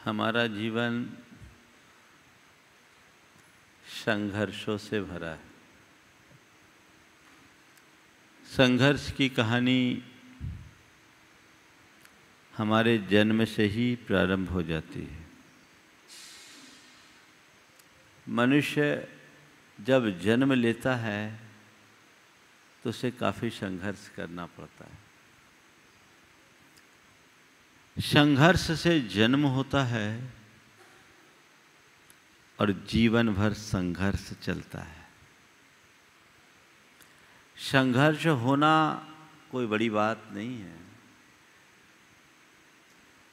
हमारा जीवन संघर्षों से भरा है। संघर्ष की कहानी हमारे जन्म से ही प्रारंभ हो जाती है। मनुष्य जब जन्म लेता है तो उसे काफ़ी संघर्ष करना पड़ता है। संघर्ष से जन्म होता है और जीवन भर संघर्ष चलता है। संघर्ष होना कोई बड़ी बात नहीं है,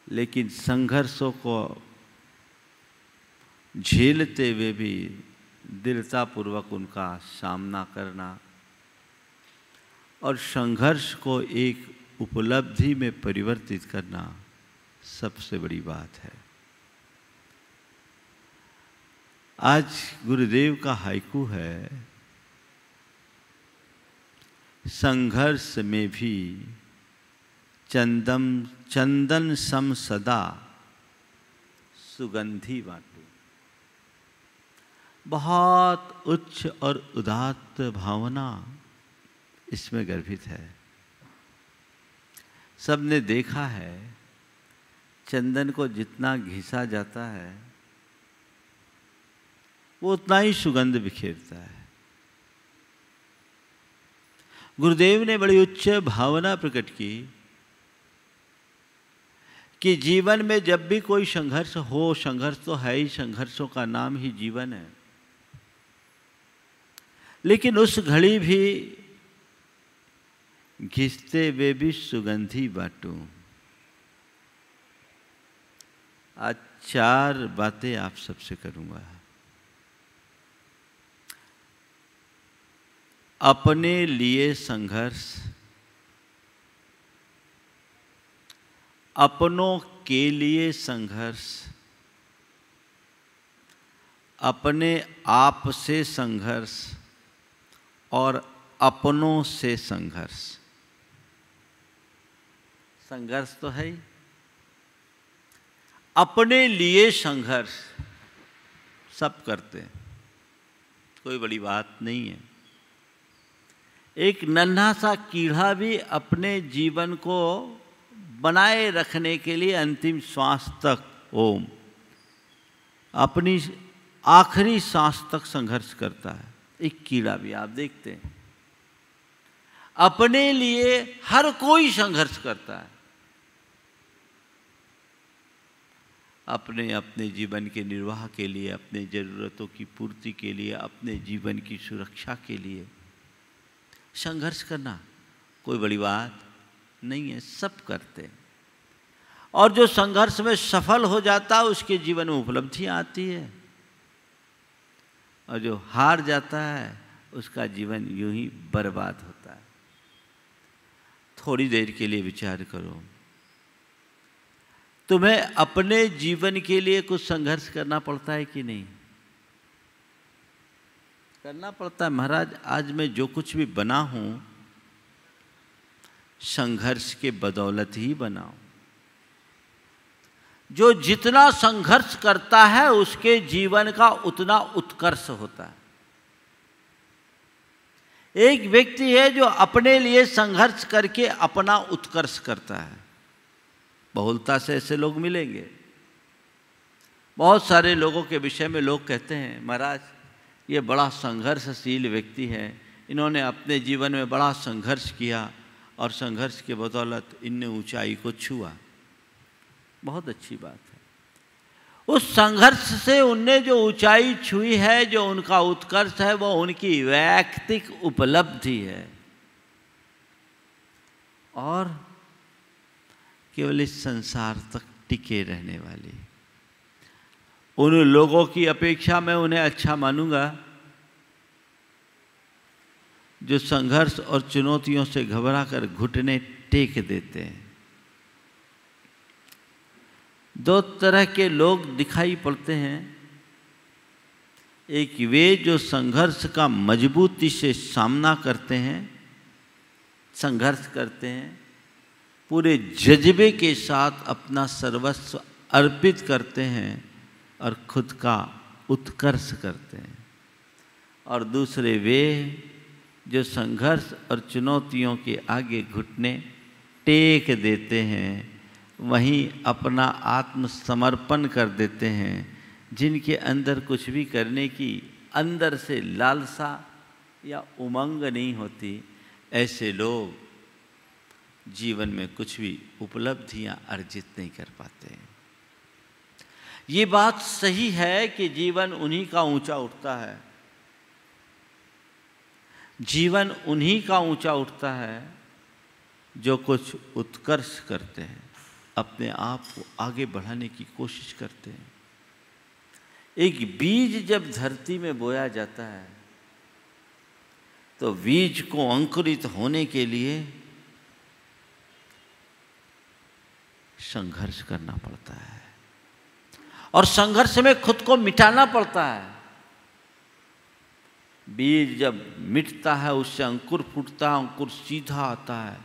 लेकिन संघर्षों को झेलते हुए भी दृढ़तापूर्वक उनका सामना करना और संघर्ष को एक उपलब्धि में परिवर्तित करना सबसे बड़ी बात है। आज गुरुदेव का हाइकू है, संघर्ष में भी चंदन सम सदा सुगंधी बाटू। बहुत उच्च और उदात्त भावना इसमें गर्भित है। सबने देखा है, चंदन को जितना घिसा जाता है वो उतना ही सुगंध बिखेरता है। गुरुदेव ने बड़ी उच्च भावना प्रकट की कि जीवन में जब भी कोई संघर्ष हो, संघर्ष तो है ही, संघर्षों का नाम ही जीवन है, लेकिन उस घड़ी भी घिसते हुए भी सुगंधी बाटूं। आज 4 बातें आप सबसे करूंगा। अपने लिए संघर्ष, अपनों के लिए संघर्ष, अपने आप से संघर्ष और अपनों से संघर्ष। संघर्ष तो है ही। अपने लिए संघर्ष सब करते हैं, कोई बड़ी बात नहीं है। एक नन्हा सा कीड़ा भी अपने जीवन को बनाए रखने के लिए अंतिम श्वास तक, ओम, अपनी आखिरी सांस तक संघर्ष करता है। एक कीड़ा भी आप देखते हैं, अपने लिए हर कोई संघर्ष करता है। अपने अपने जीवन के निर्वाह के लिए, अपने ज़रूरतों की पूर्ति के लिए, अपने जीवन की सुरक्षा के लिए संघर्ष करना कोई बड़ी बात नहीं है, सब करते हैं। और जो संघर्ष में सफल हो जाता है उसके जीवन में उपलब्धियां आती है, और जो हार जाता है उसका जीवन यूं ही बर्बाद होता है। थोड़ी देर के लिए विचार करो, तुम्हें अपने जीवन के लिए कुछ संघर्ष करना पड़ता है कि नहीं? करना पड़ता है। महाराज, आज मैं जो कुछ भी बना हूं संघर्ष के बदौलत ही बना हूं। जो जितना संघर्ष करता है उसके जीवन का उतना उत्कर्ष होता है। एक व्यक्ति है जो अपने लिए संघर्ष करके अपना उत्कर्ष करता है। बहुलता से ऐसे लोग मिलेंगे। बहुत सारे लोगों के विषय में लोग कहते हैं, महाराज ये बड़ा संघर्षशील व्यक्ति है, इन्होंने अपने जीवन में बड़ा संघर्ष किया और संघर्ष के बदौलत इनने ऊंचाई को छुआ। बहुत अच्छी बात है। उस संघर्ष से उनने जो ऊंचाई छुई है, जो उनका उत्कर्ष है, वो उनकी वैयक्तिक उपलब्धि है और केवल इस संसार तक टिके रहने वाली। उन लोगों की अपेक्षा मैं उन्हें अच्छा मानूंगा जो संघर्ष और चुनौतियों से घबरा कर घुटने टेक देते हैं। 2 तरह के लोग दिखाई पड़ते हैं। एक वे जो संघर्ष का मजबूती से सामना करते हैं, संघर्ष करते हैं, पूरे जज्बे के साथ अपना सर्वस्व अर्पित करते हैं और खुद का उत्कर्ष करते हैं, और दूसरे वे जो संघर्ष और चुनौतियों के आगे घुटने टेक देते हैं, वहीं अपना आत्मसमर्पण कर देते हैं, जिनके अंदर कुछ भी करने की अंदर से लालसा या उमंग नहीं होती। ऐसे लोग जीवन में कुछ भी उपलब्धियां अर्जित नहीं कर पाते। ये बात सही है कि जीवन उन्हीं का ऊंचा उठता है, जीवन उन्हीं का ऊंचा उठता है जो कुछ उत्कर्ष करते हैं, अपने आप को आगे बढ़ाने की कोशिश करते हैं। एक बीज जब धरती में बोया जाता है तो बीज को अंकुरित होने के लिए संघर्ष करना पड़ता है, और संघर्ष में खुद को मिटाना पड़ता है। बीज जब मिटता है उससे अंकुर फूटता है, अंकुर सीधा आता है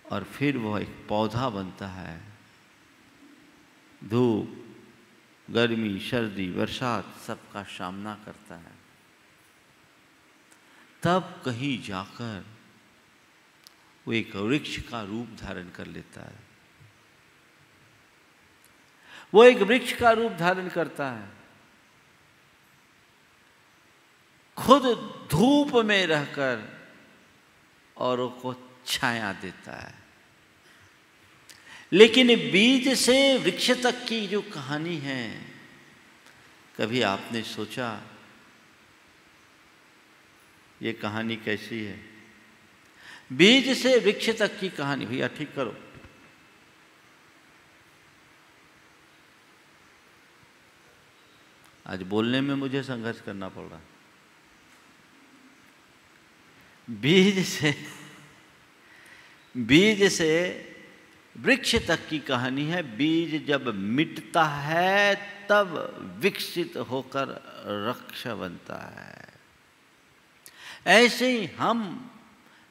और फिर वह एक पौधा बनता है। धूप, गर्मी, सर्दी, बरसात सबका सामना करता है, तब कहीं जाकर वो एक वृक्ष का रूप धारण कर लेता है। वो एक वृक्ष का रूप धारण करता है, खुद धूप में रहकर औरों को छाया देता है। लेकिन बीज से वृक्ष तक की जो कहानी है, कभी आपने सोचा ये कहानी कैसी है? बीज से वृक्ष तक की कहानी। भैया ठीक करो। आज बोलने में मुझे संघर्ष करना पड़ रहा। बीज से वृक्ष तक की कहानी है। बीज जब मिटता है तब विकसित होकर वृक्ष बनता है। ऐसे ही हम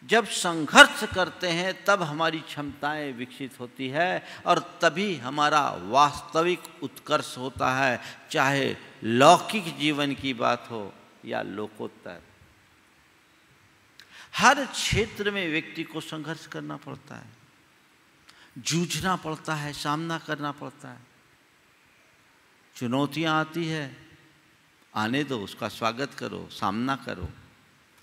जब संघर्ष करते हैं तब हमारी क्षमताएं विकसित होती है और तभी हमारा वास्तविक उत्कर्ष होता है, चाहे लौकिक जीवन की बात हो या लोकोत्तर। हर क्षेत्र में व्यक्ति को संघर्ष करना पड़ता है, जूझना पड़ता है, सामना करना पड़ता है। चुनौतियां आती है, आने दो, उसका स्वागत करो, सामना करो।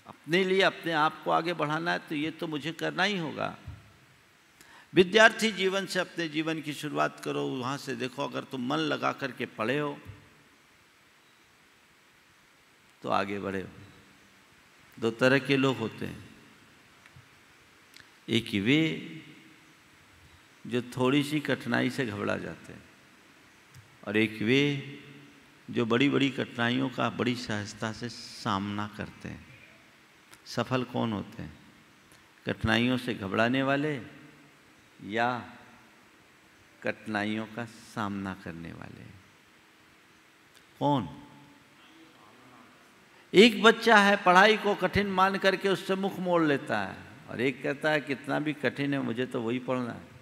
अपने लिए अपने आप को आगे बढ़ाना है तो ये तो मुझे करना ही होगा। विद्यार्थी जीवन से अपने जीवन की शुरुआत करो। वहाँ से देखो, अगर तुम मन लगा करके पढ़े हो तो आगे बढ़े हो। दो तरह के लोग होते हैं, एक वे जो थोड़ी सी कठिनाई से घबरा जाते हैं, और एक वे जो बड़ी बड़ी कठिनाइयों का बड़ी सहजता से सामना करते हैं। सफल कौन होते हैं? कठिनाइयों से घबराने वाले या कठिनाइयों का सामना करने वाले? कौन? एक बच्चा है, पढ़ाई को कठिन मान करके उससे मुख मोड़ लेता है, और एक कहता है कितना भी कठिन है मुझे तो वही पढ़ना है।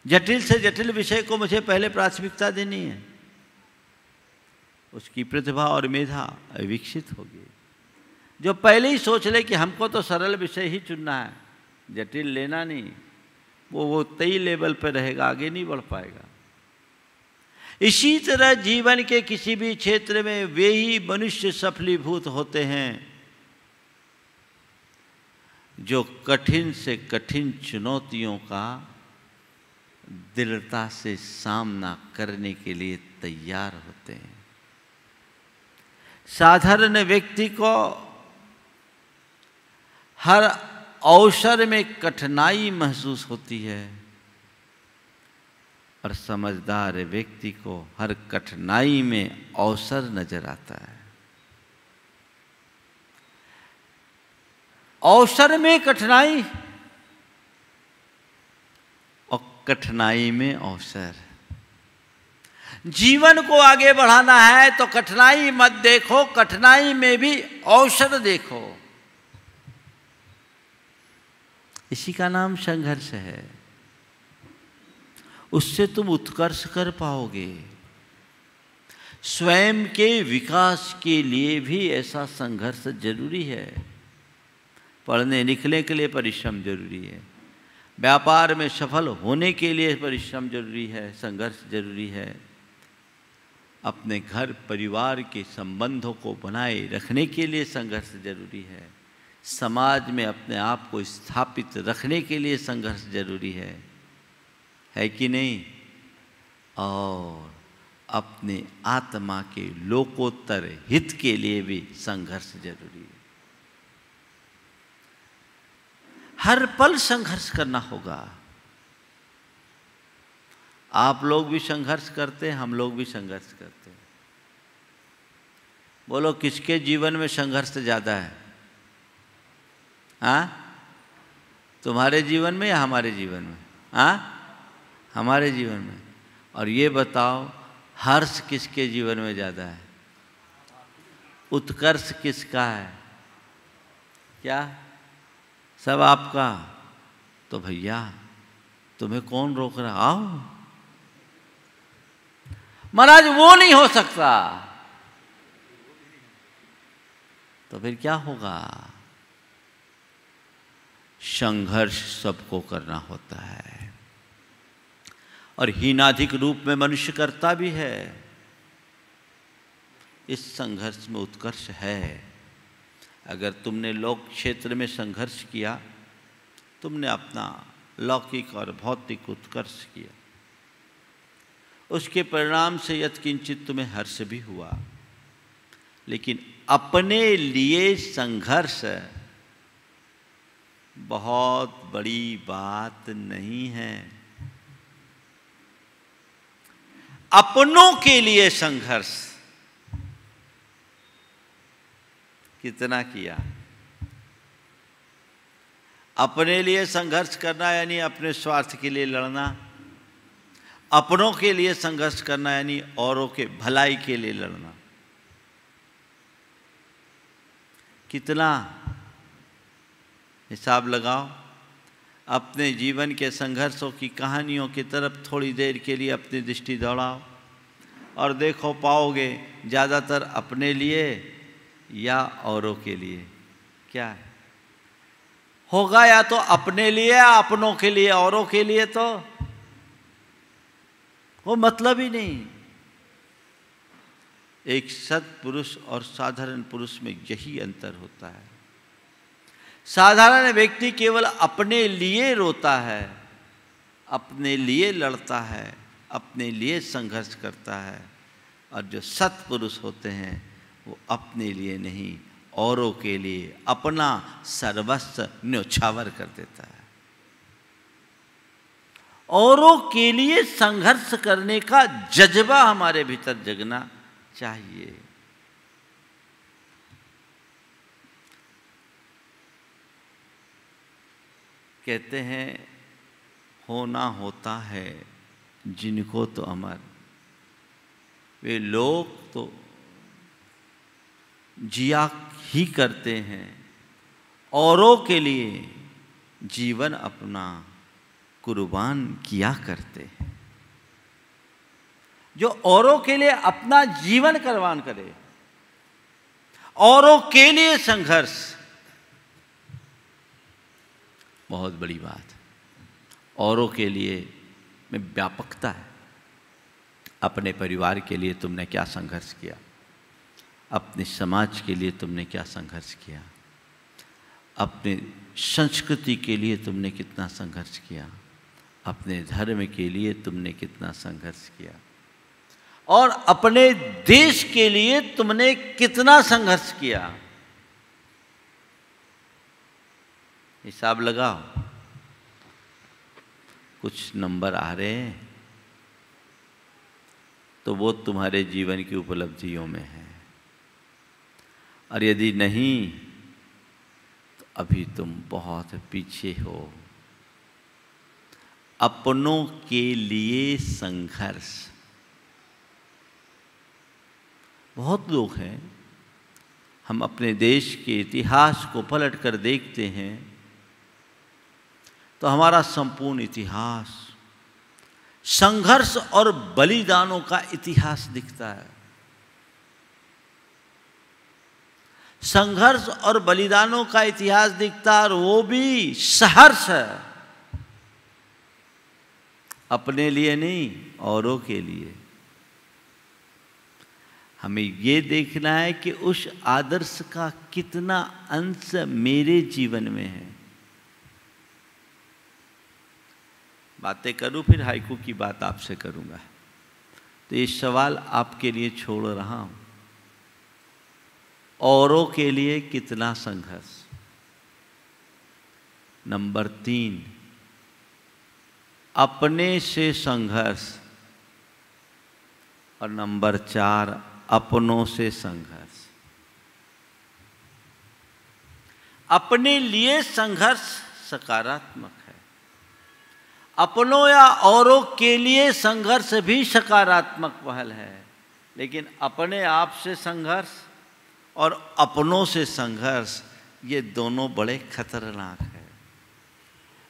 जटिल से जटिल विषय को मुझे पहले प्राथमिकता देनी है। उसकी प्रतिभा और मेधा विकसित होगी। जो पहले ही सोच ले कि हमको तो सरल विषय ही चुनना है, जटिल लेना नहीं, वो तय लेवल पर रहेगा, आगे नहीं बढ़ पाएगा। इसी तरह जीवन के किसी भी क्षेत्र में वे ही मनुष्य सफलीभूत होते हैं जो कठिन से कठिन चुनौतियों का दृढ़ता से सामना करने के लिए तैयार होते हैं। साधारण व्यक्ति को हर अवसर में कठिनाई महसूस होती है, और समझदार व्यक्ति को हर कठिनाई में अवसर नजर आता है। अवसर में कठिनाई और कठिनाई में अवसर। जीवन को आगे बढ़ाना है तो कठिनाई मत देखो, कठिनाई में भी अवसर देखो। इसी का नाम संघर्ष है। उससे तुम उत्कर्ष कर पाओगे। स्वयं के विकास के लिए भी ऐसा संघर्ष जरूरी है। पढ़ने लिखने के लिए परिश्रम जरूरी है, व्यापार में सफल होने के लिए परिश्रम जरूरी है, संघर्ष जरूरी है, अपने घर परिवार के संबंधों को बनाए रखने के लिए संघर्ष जरूरी है, समाज में अपने आप को स्थापित रखने के लिए संघर्ष जरूरी है कि नहीं? और अपने आत्मा के लोकोत्तर हित के लिए भी संघर्ष जरूरी है। हर पल संघर्ष करना होगा। आप लोग भी संघर्ष करते हैं, हम लोग भी संघर्ष करते हैं। बोलो किसके जीवन में संघर्ष ज़्यादा है? हाँ, तुम्हारे जीवन में या हमारे जीवन में? हाँ, हमारे जीवन में। और ये बताओ हर्ष किसके जीवन में ज़्यादा है? उत्कर्ष किसका है? क्या सब आपका? तो भैया तुम्हें कौन रोक रहा? आओ। महाराज वो नहीं हो सकता, तो फिर क्या होगा? संघर्ष सबको करना होता है, और हीनाधिक रूप में मनुष्य करता भी है। इस संघर्ष में उत्कर्ष है। अगर तुमने लोक क्षेत्र में संघर्ष किया, तुमने अपना लौकिक और भौतिक उत्कर्ष किया, उसके परिणाम से यत्किंचित तुम्हें हर्ष भी हुआ। लेकिन अपने लिए संघर्ष बहुत बड़ी बात नहीं है। अपनों के लिए संघर्ष कितना किया? अपने लिए संघर्ष करना यानी अपने स्वार्थ के लिए लड़ना, अपनों के लिए संघर्ष करना यानी औरों के भलाई के लिए लड़ना। कितना? हिसाब लगाओ। अपने जीवन के संघर्षों की कहानियों की तरफ थोड़ी देर के लिए अपनी दृष्टि दौड़ाओ और देखो, पाओगे ज़्यादातर अपने लिए या औरों के लिए। क्या है? होगा या तो अपने लिए या अपनों के लिए। औरों के लिए तो वो मतलब ही नहीं। एक सत्पुरुष और साधारण पुरुष में यही अंतर होता है। साधारण व्यक्ति केवल अपने लिए रोता है, अपने लिए लड़ता है, अपने लिए संघर्ष करता है, और जो सत्पुरुष होते हैं वो अपने लिए नहीं, औरों के लिए अपना सर्वस्व न्योछावर कर देता है। औरों के लिए संघर्ष करने का जज्बा हमारे भीतर जगना चाहिए। कहते हैं होना होता है जिनको तो अमर, वे लोग तो जिया ही करते हैं, औरों के लिए जीवन अपना कुर्बान किया करते हैं। जो औरों के लिए अपना जीवन कुर्बान करे, औरों के लिए संघर्ष, बहुत बड़ी बात। औरों के लिए में व्यापकता है। अपने परिवार के लिए तुमने क्या संघर्ष किया? अपने समाज के लिए तुमने क्या संघर्ष किया? अपने संस्कृति के लिए तुमने कितना संघर्ष किया? अपने धर्म के लिए तुमने कितना संघर्ष किया? और अपने देश के लिए तुमने कितना संघर्ष किया? हिसाब लगाओ। कुछ नंबर आ रहे हैं तो वो तुम्हारे जीवन की उपलब्धियों में है, और यदि नहीं तो अभी तुम बहुत पीछे हो। अपनों के लिए संघर्ष। बहुत लोग हैं, हम अपने देश के इतिहास को पलट कर देखते हैं तो हमारा संपूर्ण इतिहास संघर्ष और बलिदानों का इतिहास दिखता है। संघर्ष और बलिदानों का इतिहास दिखता है, और वो भी सहर्ष है, अपने लिए नहीं, औरों के लिए। हमें ये देखना है कि उस आदर्श का कितना अंश मेरे जीवन में है। बातें करूं, फिर हाइकू की बात आपसे करूंगा। तो ये सवाल आपके लिए छोड़ रहा हूं, औरों के लिए कितना संघर्ष। नंबर 3, अपने से संघर्ष। और नंबर 4, अपनों से संघर्ष। अपने लिए संघर्ष सकारात्मक है, अपनों या औरों के लिए संघर्ष भी सकारात्मक पहल है। लेकिन अपने आप से संघर्ष और अपनों से संघर्ष, ये दोनों बड़े खतरनाक हैं।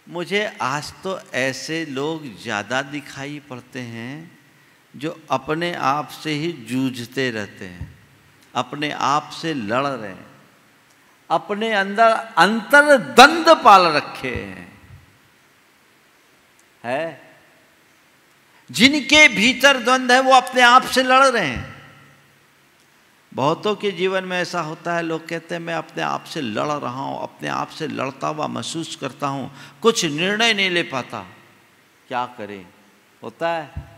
मुझे आज तो ऐसे लोग ज़्यादा दिखाई पड़ते हैं जो अपने आप से ही जूझते रहते हैं, अपने आप से लड़ रहे हैं, अपने अंदर अंतर्द्वंद पाल रखे हैं। जिनके भीतर द्वंद है वो अपने आप से लड़ रहे हैं। बहुतों के जीवन में ऐसा होता है, लोग कहते हैं मैं अपने आप से लड़ रहा हूँ, अपने आप से लड़ता हुआ महसूस करता हूँ, कुछ निर्णय नहीं ले पाता, क्या करें। होता है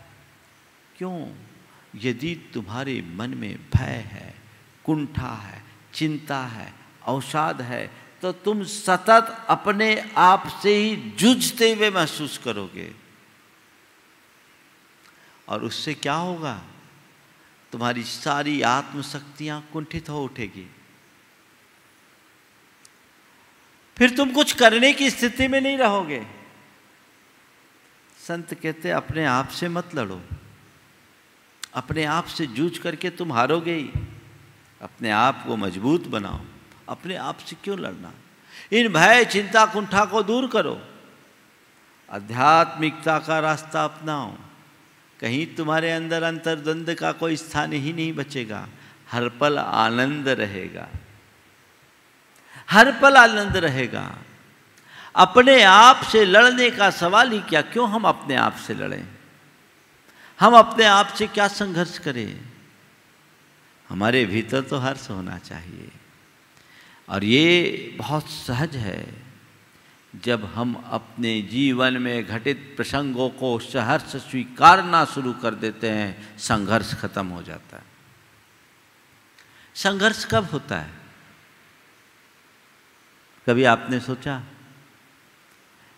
क्यों? यदि तुम्हारे मन में भय है, कुंठा है, चिंता है, अवसाद है, तो तुम सतत अपने आप से ही जूझते हुए महसूस करोगे। और उससे क्या होगा? तुम्हारी सारी आत्मशक्तियां कुंठित हो उठेगी, फिर तुम कुछ करने की स्थिति में नहीं रहोगे। संत कहते अपने आप से मत लड़ो, अपने आप से जूझ करके तुम हारोगे ही। अपने आप को मजबूत बनाओ, अपने आप से क्यों लड़ना। इन भय, चिंता, कुंठा को दूर करो, आध्यात्मिकता का रास्ता अपनाओ। कहीं तुम्हारे अंदर अंतर्द्वंद का कोई स्थान ही नहीं बचेगा। हर पल आनंद रहेगा, हर पल आनंद रहेगा। अपने आप से लड़ने का सवाल ही क्या, क्यों हम अपने आप से लड़ें? हम अपने आप से क्या संघर्ष करें? हमारे भीतर तो हर्ष होना चाहिए। और ये बहुत सहज है, जब हम अपने जीवन में घटित प्रसंगों को सहर्ष स्वीकारना शुरू कर देते हैं, संघर्ष खत्म हो जाता है। संघर्ष कब होता है? कभी आपने सोचा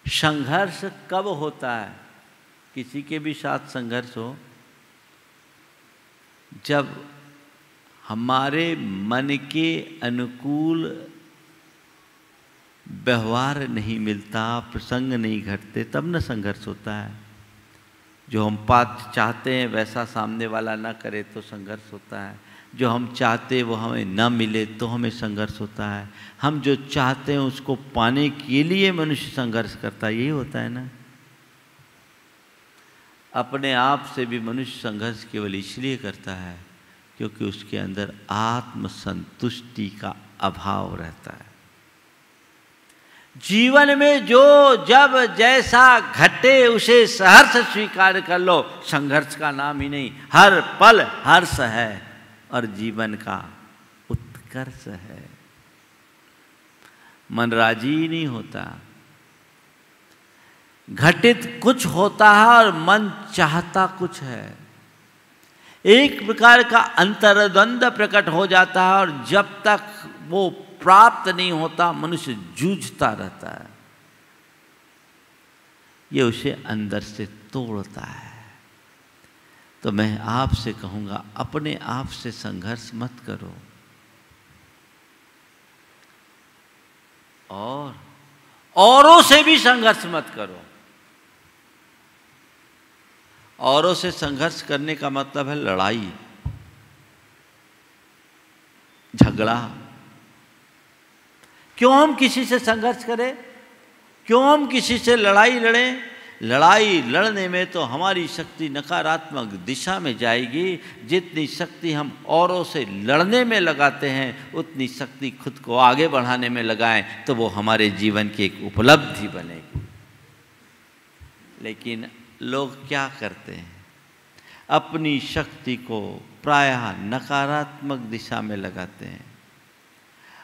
संघर्ष कब होता है? किसी के भी साथ संघर्ष हो, जब हमारे मन के अनुकूल व्यवहार नहीं मिलता, प्रसंग नहीं घटते, तब न संघर्ष होता है। जो हम बात चाहते हैं वैसा सामने वाला ना करे तो संघर्ष होता है। जो हम चाहते वो हमें ना मिले तो हमें संघर्ष होता है। हम जो चाहते हैं उसको पाने के लिए मनुष्य संघर्ष करता है, यही होता है ना। अपने आप से भी मनुष्य संघर्ष केवल इसलिए करता है क्योंकि उसके अंदर आत्मसंतुष्टि का अभाव रहता है। जीवन में जो जब जैसा घटे उसे सहर्ष स्वीकार कर लो, संघर्ष का नाम ही नहीं। हर पल हर्ष है और जीवन का उत्कर्ष है। मन राजी नहीं होता, घटित कुछ होता है और मन चाहता कुछ है। एक प्रकार का अंतर्द्वंद प्रकट हो जाता है और जब तक वो प्राप्त नहीं होता मनुष्य जूझता रहता है। ये उसे अंदर से तोड़ता है। तो मैं आपसे कहूँगा, अपने आप से संघर्ष मत करो और औरों से भी संघर्ष मत करो। औरों से संघर्ष करने का मतलब है लड़ाई, झगड़ा। क्यों हम किसी से संघर्ष करें? क्यों हम किसी से लड़ाई लड़ें? लड़ाई लड़ने में तो हमारी शक्ति नकारात्मक दिशा में जाएगी। जितनी शक्ति हम औरों से लड़ने में लगाते हैं उतनी शक्ति खुद को आगे बढ़ाने में लगाएं तो वो हमारे जीवन की एक उपलब्धि बनेगी। लेकिन लोग क्या करते हैं? अपनी शक्ति को प्रायः नकारात्मक दिशा में लगाते हैं,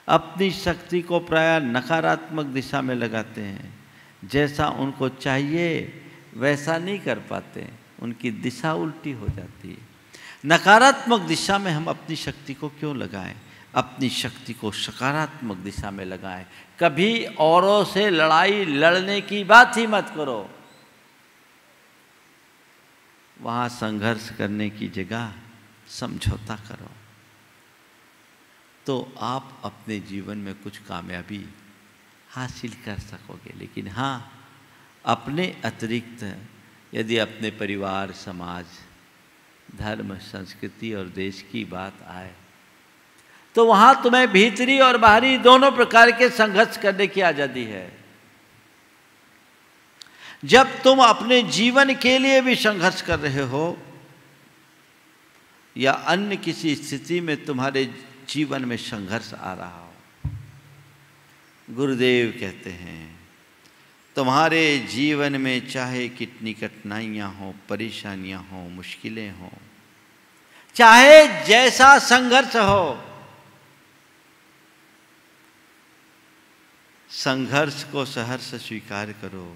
अपनी शक्ति को प्रायः नकारात्मक दिशा में लगाते हैं। जैसा उनको चाहिए वैसा नहीं कर पाते, उनकी दिशा उल्टी हो जाती है। नकारात्मक दिशा में हम अपनी शक्ति को क्यों लगाएं? अपनी शक्ति को सकारात्मक दिशा में लगाएं। कभी औरों से लड़ाई लड़ने की बात ही मत करो। वहाँ संघर्ष करने की जगह समझौता करो, तो आप अपने जीवन में कुछ कामयाबी हासिल कर सकोगे। लेकिन हाँ, अपने अतिरिक्त यदि अपने परिवार, समाज, धर्म, संस्कृति और देश की बात आए तो वहाँ तुम्हें भीतरी और बाहरी दोनों प्रकार के संघर्ष करने की आज़ादी है। जब तुम अपने जीवन के लिए भी संघर्ष कर रहे हो या अन्य किसी स्थिति में तुम्हारे जीवन में संघर्ष आ रहा हो, गुरुदेव कहते हैं तुम्हारे जीवन में चाहे कितनी कठिनाइयाँ हों, परेशानियाँ हों, मुश्किलें हों, चाहे जैसा संघर्ष हो, संघर्ष को सहर्ष स्वीकार करो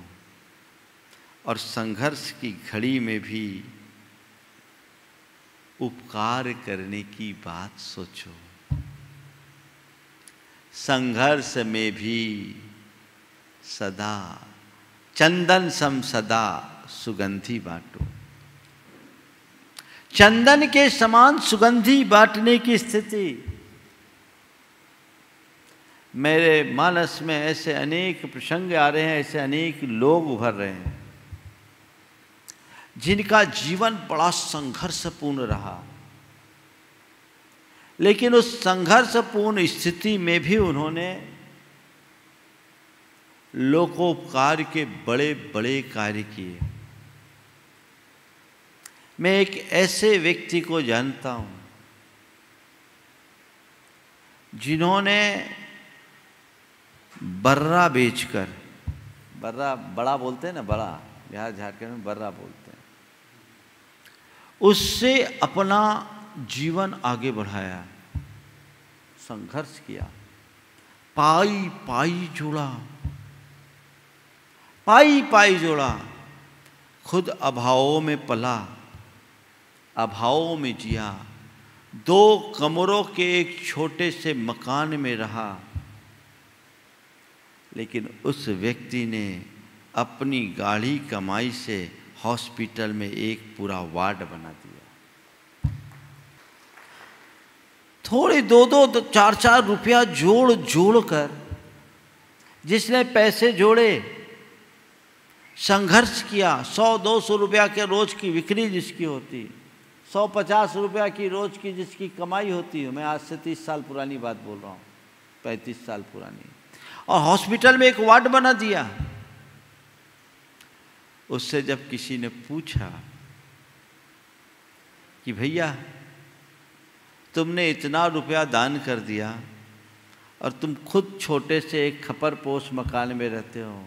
और संघर्ष की घड़ी में भी उपकार करने की बात सोचो। संघर्ष में भी सदा चंदन सम सदा सुगंधी बांटो। चंदन के समान सुगंधी बांटने की स्थिति मेरे मानस में ऐसे अनेक प्रसंग आ रहे हैं, ऐसे अनेक लोग उभर रहे हैं जिनका जीवन बड़ा संघर्षपूर्ण रहा, लेकिन उस संघर्षपूर्ण स्थिति में भी उन्होंने लोकोपकार के बड़े बड़े कार्य किए। मैं एक ऐसे व्यक्ति को जानता हूं जिन्होंने बर्रा बेचकर, बर्रा बड़ा बोलते हैं ना, बड़ा बिहार झारखंड में बर्रा बोलते हैं, उससे अपना जीवन आगे बढ़ाया, संघर्ष किया, पाई पाई जोड़ा, पाई पाई जोड़ा, खुद अभावों में पला, अभावों में जिया, 2 कमरों के एक छोटे से मकान में रहा, लेकिन उस व्यक्ति ने अपनी गाढ़ी कमाई से हॉस्पिटल में एक पूरा वार्ड बना दिया। थोड़े 2-2, 4-4 रुपया जोड़ जोड़ कर जिसने पैसे जोड़े, संघर्ष किया, 100-200 रुपया के रोज की बिक्री जिसकी होती, 150 रुपया की रोज की जिसकी कमाई होती है, मैं आज से 30 साल पुरानी बात बोल रहा हूँ, 35 साल पुरानी, और हॉस्पिटल में एक वार्ड बना दिया। उससे जब किसी ने पूछा कि भैया तुमने इतना रुपया दान कर दिया और तुम खुद छोटे से एक खपर पोश मकान में रहते हो,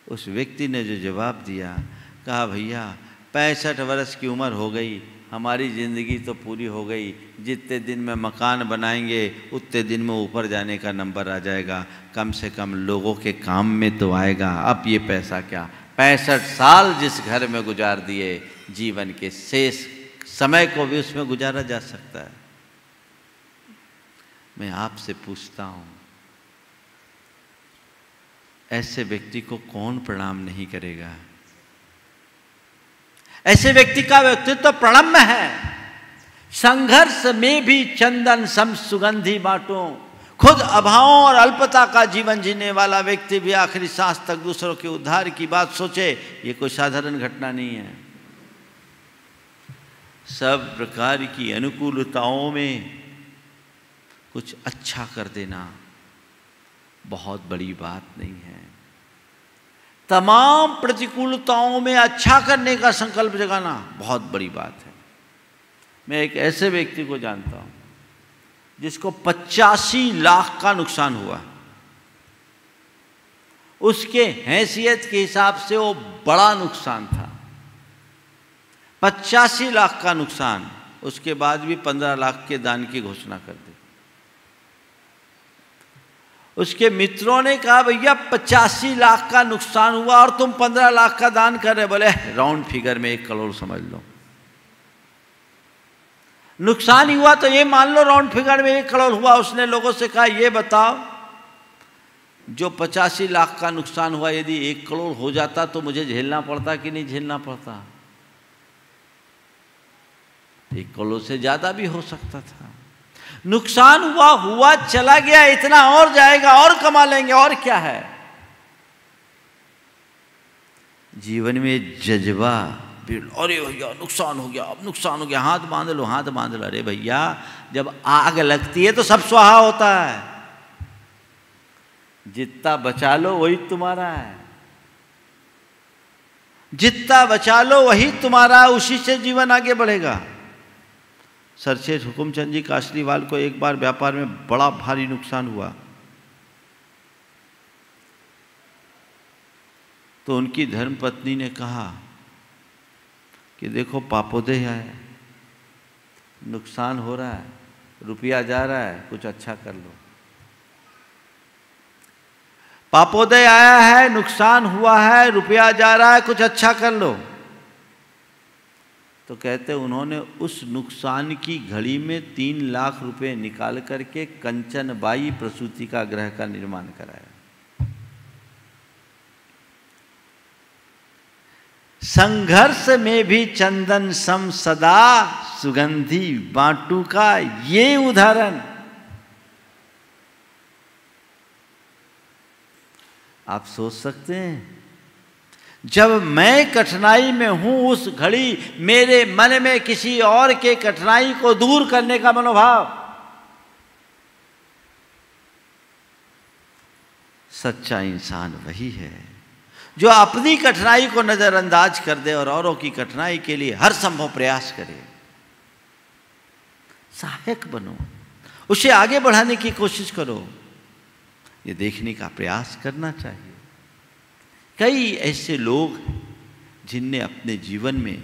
उस व्यक्ति ने जो जवाब दिया, कहा भैया 65 वर्ष की उम्र हो गई, हमारी ज़िंदगी तो पूरी हो गई, जितने दिन में मकान बनाएंगे उतने दिन में ऊपर जाने का नंबर आ जाएगा, कम से कम लोगों के काम में तो आएगा। अब ये पैसा क्या, 65 साल जिस घर में गुजार दिए, जीवन के शेष समय को भी उसमें गुजारा जा सकता है। मैं आपसे पूछता हूँ, ऐसे व्यक्ति को कौन प्रणाम नहीं करेगा? ऐसे व्यक्ति का व्यक्तित्व तो प्रणम्य है। संघर्ष में भी चंदन सम सुगंधी बांटो। खुद अभावों और अल्पता का जीवन जीने वाला व्यक्ति भी आखिरी सांस तक दूसरों के उद्धार की बात सोचे, ये कोई साधारण घटना नहीं है। सब प्रकार की अनुकूलताओं में कुछ अच्छा कर देना बहुत बड़ी बात नहीं है। तमाम प्रतिकूलताओं में अच्छा करने का संकल्प जगाना बहुत बड़ी बात है। मैं एक ऐसे व्यक्ति को जानता हूं जिसको 85 लाख का नुकसान हुआ। उसके हैसियत के हिसाब से वो बड़ा नुकसान था। 85 लाख का नुकसान, उसके बाद भी 15 लाख के दान की घोषणा कर दी। उसके मित्रों ने कहा भैया 85 लाख का नुकसान हुआ और तुम 15 लाख का दान कर रहे। बोले राउंड फिगर में 1 करोड़ समझ लो। नुकसान ही हुआ तो ये मान लो राउंड फिगर में 1 करोड़ हुआ। उसने लोगों से कहा ये बताओ, जो 85 लाख का नुकसान हुआ यदि 1 करोड़ हो जाता तो मुझे झेलना पड़ता कि नहीं झेलना पड़ता? 1 करोड़ से ज्यादा भी हो सकता था। नुकसान हुआ चला गया, इतना और जाएगा और कमा लेंगे, और क्या है। जीवन में जज्बा, अरे भैया नुकसान हो गया, अब नुकसान हो गया, हाथ बांध लो हाथ बांध लो। अरे भैया जब आग लगती है तो सब स्वाहा होता है। जितना बचा लो वही तुम्हारा है, जितना बचा लो वही तुम्हारा है, उसी से जीवन आगे बढ़ेगा। सरसेठ हुकुमचंद जी कासलीवाल को एक बार व्यापार में बड़ा भारी नुकसान हुआ तो उनकी धर्मपत्नी ने कहा कि देखो पापोदय है, नुकसान हो रहा है, रुपया जा रहा है, कुछ अच्छा कर लो। पापोदय आया है, नुकसान हुआ है, रुपया जा रहा है, कुछ अच्छा कर लो। तो कहते उन्होंने उस नुकसान की घड़ी में 3 लाख रुपए निकाल करके कंचनबाई प्रसूति का गृह का निर्माण कराया। संघर्ष में भी चंदन सम सदा सुगंधी बाटू का ये उदाहरण। आप सोच सकते हैं जब मैं कठिनाई में हूं उस घड़ी मेरे मन में किसी और के कठिनाई को दूर करने का मनोभाव। सच्चा इंसान वही है जो अपनी कठिनाई को नजरअंदाज कर दे और औरों की कठिनाई के लिए हर संभव प्रयास करे। सहायक बनो, उसे आगे बढ़ाने की कोशिश करो, ये देखने का प्रयास करना चाहिए। कई ऐसे लोग जिनने अपने जीवन में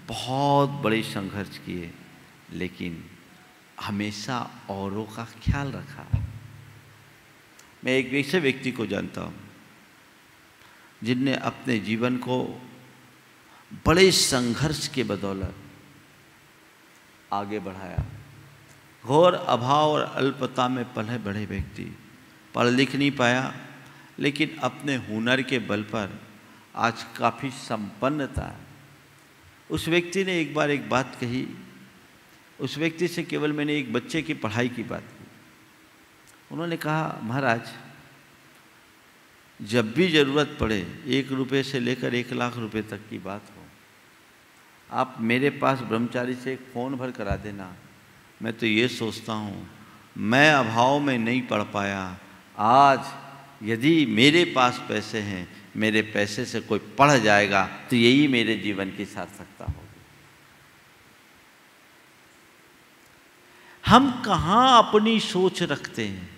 बहुत बड़े संघर्ष किए लेकिन हमेशा औरों का ख्याल रखा। मैं एक ऐसे व्यक्ति को जानता हूँ जिनने अपने जीवन को बड़े संघर्ष के बदौलत आगे बढ़ाया। घोर अभाव और अल्पता में पले बढ़े व्यक्ति, पढ़ लिख नहीं पाया लेकिन अपने हुनर के बल पर आज काफ़ी संपन्नता है। उस व्यक्ति ने एक बार एक बात कही। उस व्यक्ति से केवल मैंने एक बच्चे की पढ़ाई की बात की। उन्होंने कहा महाराज जब भी ज़रूरत पड़े 1 रुपये से लेकर 1 लाख रुपए तक की बात हो, आप मेरे पास ब्रह्मचारी से एक फ़ोन भर करा देना। मैं तो ये सोचता हूँ मैं अभाव में नहीं पढ़ पाया, आज यदि मेरे पास पैसे हैं, मेरे पैसे से कोई पढ़ जाएगा तो यही मेरे जीवन की सार्थकता होगी। हम कहाँ अपनी सोच रखते हैं।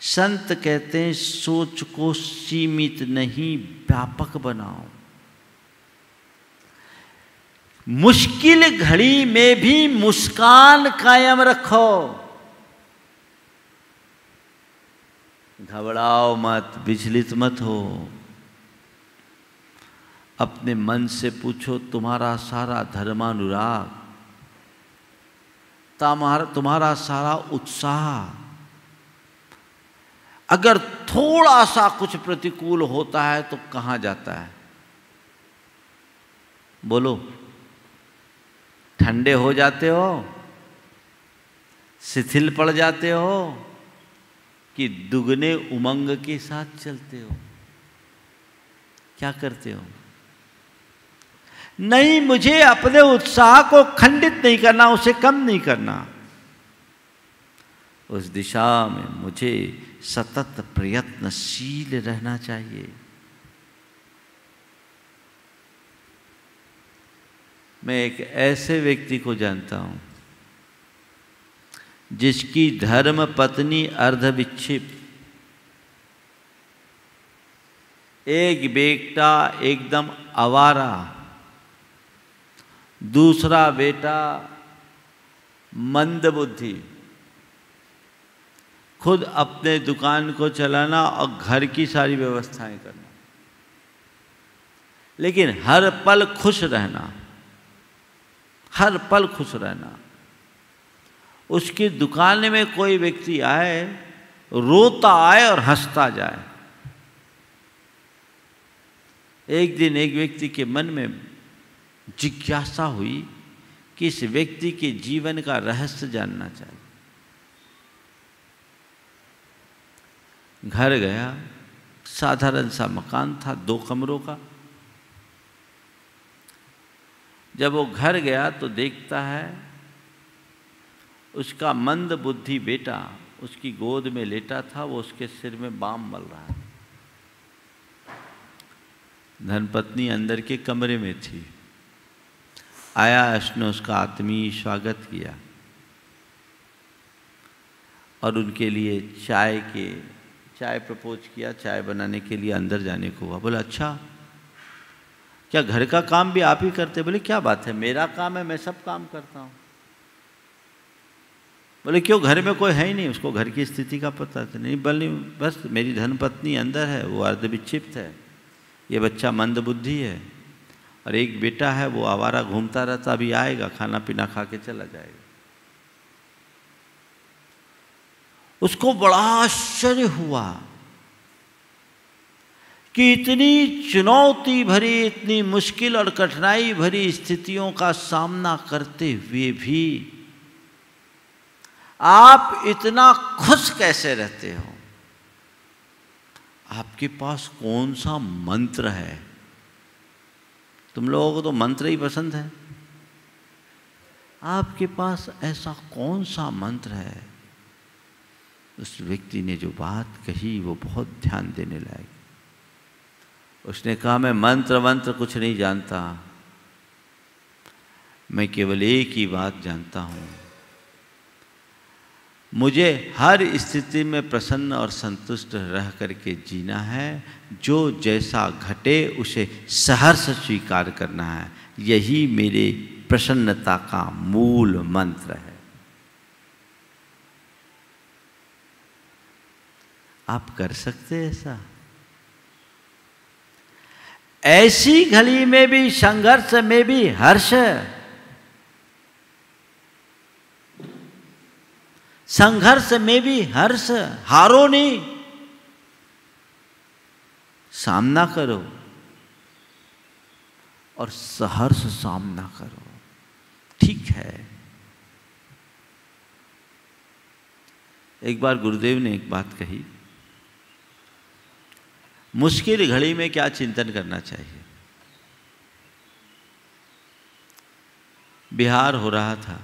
संत कहते हैं सोच को सीमित नहीं व्यापक बनाओ। मुश्किल घड़ी में भी मुस्कान कायम रखो। घबराओ मत, विचलित मत हो। अपने मन से पूछो तुम्हारा सारा धर्मानुराग, तुम्हारा सारा उत्साह अगर थोड़ा सा कुछ प्रतिकूल होता है तो कहाँ जाता है? बोलो, ठंडे हो जाते हो, शिथिल पड़ जाते हो कि दुगने उमंग के साथ चलते हो? क्या करते हो? नहीं, मुझे अपने उत्साह को खंडित नहीं करना, उसे कम नहीं करना। उस दिशा में मुझे सतत प्रयत्नशील रहना चाहिए। मैं एक ऐसे व्यक्ति को जानता हूँ जिसकी धर्म पत्नी अर्धविच्छिप, एक बेटा एकदम आवारा, दूसरा बेटा मंदबुद्धि, खुद अपने दुकान को चलाना और घर की सारी व्यवस्थाएं करना, लेकिन हर पल खुश रहना, हर पल खुश रहना। उसकी दुकान में कोई व्यक्ति आए, रोता आए और हंसता जाए। एक दिन एक व्यक्ति के मन में जिज्ञासा हुई कि इस व्यक्ति के जीवन का रहस्य जानना चाहिए। घर गया, साधारण सा मकान था 2 कमरों का। जब वो घर गया तो देखता है उसका मंद बुद्धि बेटा उसकी गोद में लेटा था, वो उसके सिर में बाम मल रहा था। धर्मपत्नी अंदर के कमरे में थी। आया, उसने उसका आत्मीय स्वागत किया और उनके लिए चाय प्रपोज किया, चाय बनाने के लिए अंदर जाने को हुआ। बोला अच्छा, क्या घर का काम भी आप ही करते? बोले क्या बात है, मेरा काम है, मैं सब काम करता हूँ। बोले क्यों, घर में कोई है ही नहीं? उसको घर की स्थिति का पता था। नहीं, बस मेरी धर्मपत्नी अंदर है, वो अर्धविक्षिप्त है, ये बच्चा मंदबुद्धि है, और एक बेटा है वो आवारा घूमता रहता, अभी आएगा, खाना पीना खा के चला जाएगा। उसको बड़ा आश्चर्य हुआ कि इतनी चुनौती भरी, इतनी मुश्किल और कठिनाई भरी स्थितियों का सामना करते हुए भी आप इतना खुश कैसे रहते हो? आपके पास कौन सा मंत्र है? तुम लोगों को तो मंत्र ही पसंद है। आपके पास ऐसा कौन सा मंत्र है? उस व्यक्ति ने जो बात कही वो बहुत ध्यान देने लायक। उसने कहा मैं मंत्र कुछ नहीं जानता, मैं केवल एक ही बात जानता हूँ, मुझे हर स्थिति में प्रसन्न और संतुष्ट रह करके जीना है। जो जैसा घटे उसे सहर्ष स्वीकार करना है। यही मेरे प्रसन्नता का मूल मंत्र है। आप कर सकते हैं ऐसा? ऐसी घड़ी में भी, संघर्ष में भी हर्ष, संघर्ष में भी हर्ष। हारो नहीं, सामना करो और सहर्ष सामना करो। ठीक है। एक बार गुरुदेव ने एक बात कही, मुश्किल घड़ी में क्या चिंतन करना चाहिए। बिहार हो रहा था,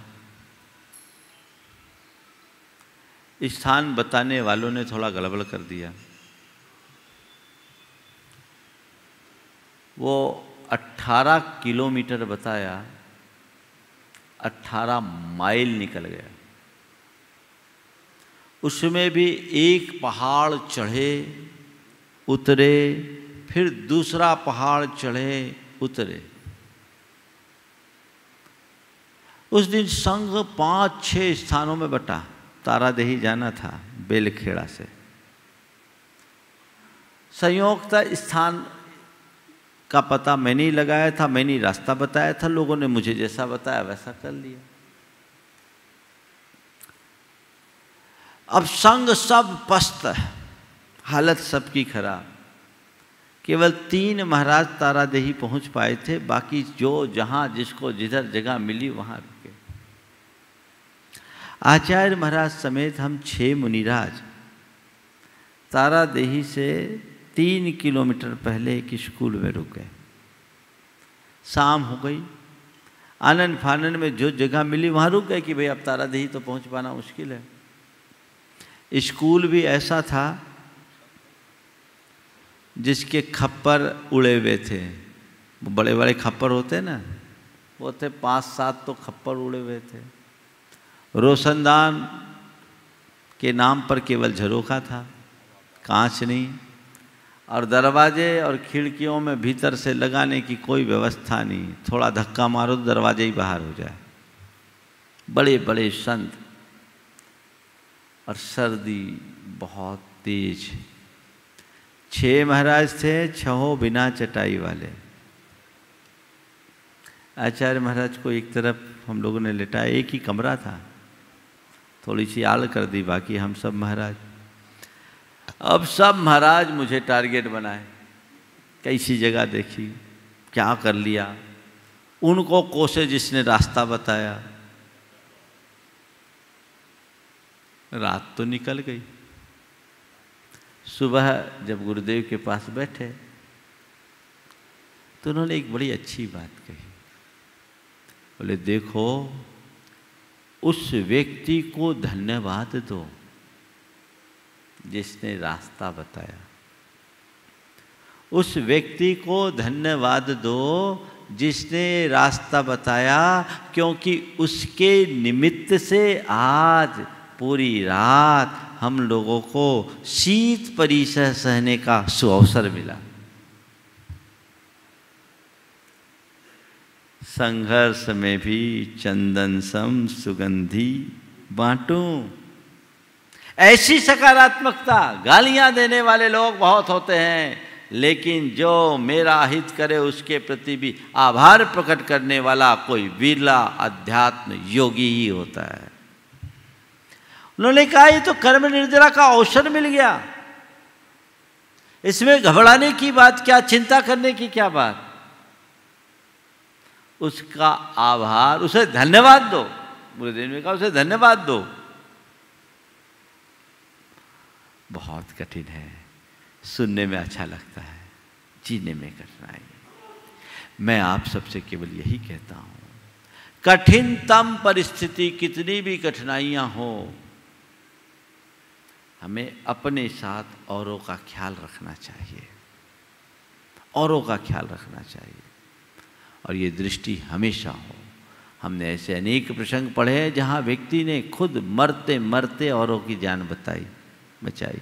स्थान बताने वालों ने थोड़ा गड़बड़ कर दिया। वो 18 किलोमीटर बताया, 18 माइल निकल गया। उसमें भी एक पहाड़ चढ़े उतरे, फिर दूसरा पहाड़ चढ़े उतरे। उस दिन संघ 5-6 स्थानों में बटा। तारादेही जाना था बेलखेड़ा से। संयोगतः स्थान का पता मैंने ही लगाया था, मैंने ही रास्ता बताया था, लोगों ने मुझे जैसा बताया वैसा कर लिया। अब संग सब पस्त, हालत सबकी खराब। केवल 3 महाराज तारादेही पहुंच पाए थे, बाकी जो जहां जिसको जिधर जगह मिली वहां रुके। आचार्य महाराज समेत हम 6 मुनिराज तारादेही से 3 किलोमीटर पहले एक स्कूल में रुक गए। शाम हो गई, आनंद फानन में जो जगह मिली वहाँ रुक गए कि भाई अब तारादेही तो पहुँच पाना मुश्किल है। स्कूल भी ऐसा था जिसके खप्पर उड़े हुए थे, वो बड़े बड़े खप्पर होते हैं ना, वो थे 5-7 तो खप्पर उड़े हुए थे। रोशनदान के नाम पर केवल झरोखा था, कांच नहीं, और दरवाजे और खिड़कियों में भीतर से लगाने की कोई व्यवस्था नहीं। थोड़ा धक्का मारो तो दरवाजे ही बाहर हो जाए। बड़े बड़े संत, और सर्दी बहुत तेज। 6 महाराज थे, 6 बिना चटाई वाले। आचार्य महाराज को एक तरफ हम लोगों ने लिटाया, एक ही कमरा था, थोड़ी सी आड़ कर दी, बाकी हम सब महाराज। अब सब महाराज मुझे टारगेट बनाए, कैसी जगह देखी, क्या कर लिया, उनको कोसे जिसने रास्ता बताया। रात तो निकल गई। सुबह जब गुरुदेव के पास बैठे तो उन्होंने एक बड़ी अच्छी बात कही। बोले देखो, उस व्यक्ति को धन्यवाद दो जिसने रास्ता बताया। उस व्यक्ति को धन्यवाद दो जिसने रास्ता बताया, क्योंकि उसके निमित्त से आज पूरी रात हम लोगों को शीत परिसह सहने का सुअवसर मिला। संघर्ष में भी चंदन सम सुगंधी बांटूं। ऐसी सकारात्मकता, गालियां देने वाले लोग बहुत होते हैं, लेकिन जो मेरा हित करे उसके प्रति भी आभार प्रकट करने वाला कोई विरला अध्यात्म योगी ही होता है। उन्होंने कहा ये तो कर्म निर्जरा का अवसर मिल गया, इसमें घबराने की बात क्या, चिंता करने की क्या बात। उसका आभार, उसे धन्यवाद दो। गुरुदेव ने कहा उसे धन्यवाद दो। बहुत कठिन है, सुनने में अच्छा लगता है, जीने में कठिनाई। मैं आप सबसे केवल यही कहता हूं, कठिनतम परिस्थिति कितनी भी कठिनाइयां हो, हमें अपने साथ औरों का ख्याल रखना चाहिए, औरों का ख्याल रखना चाहिए, और ये दृष्टि हमेशा हो। हमने ऐसे अनेक प्रसंग पढ़े हैं जहाँ व्यक्ति ने खुद मरते मरते औरों की जान बचाई।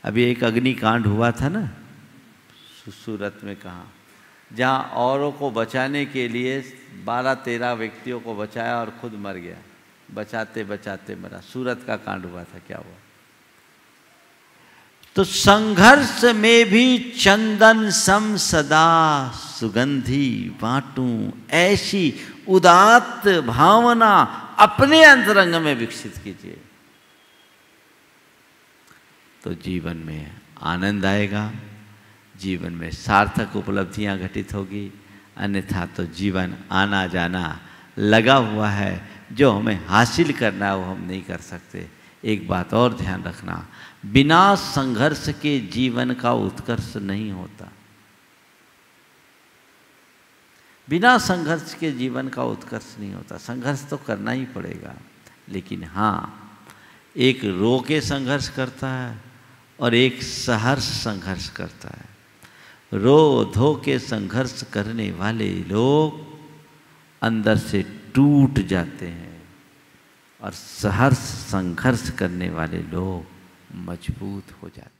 अभी एक अग्निकांड हुआ था ना सूरत में, कहाँ, जहाँ औरों को बचाने के लिए 12-13 व्यक्तियों को बचाया और खुद मर गया, बचाते बचाते मरा। सूरत का कांड हुआ था, क्या हुआ। तो संघर्ष में भी चंदन सम सदा सुगंधी बांटूं, ऐसी उदात्त भावना अपने अंतरंग में विकसित कीजिए, तो जीवन में आनंद आएगा, जीवन में सार्थक उपलब्धियां घटित होगी। अन्यथा तो जीवन आना जाना लगा हुआ है, जो हमें हासिल करना है वो हम नहीं कर सकते। एक बात और ध्यान रखना, बिना संघर्ष के जीवन का उत्कर्ष नहीं होता। बिना संघर्ष के जीवन का उत्कर्ष नहीं होता। संघर्ष तो करना ही पड़ेगा, लेकिन हाँ, एक रो के संघर्ष करता है और एक सहर्ष संघर्ष करता है। रो धो के संघर्ष करने वाले लोग अंदर से टूट जाते हैं, और सहर्ष संघर्ष करने वाले लोग मजबूत हो जाते हैं।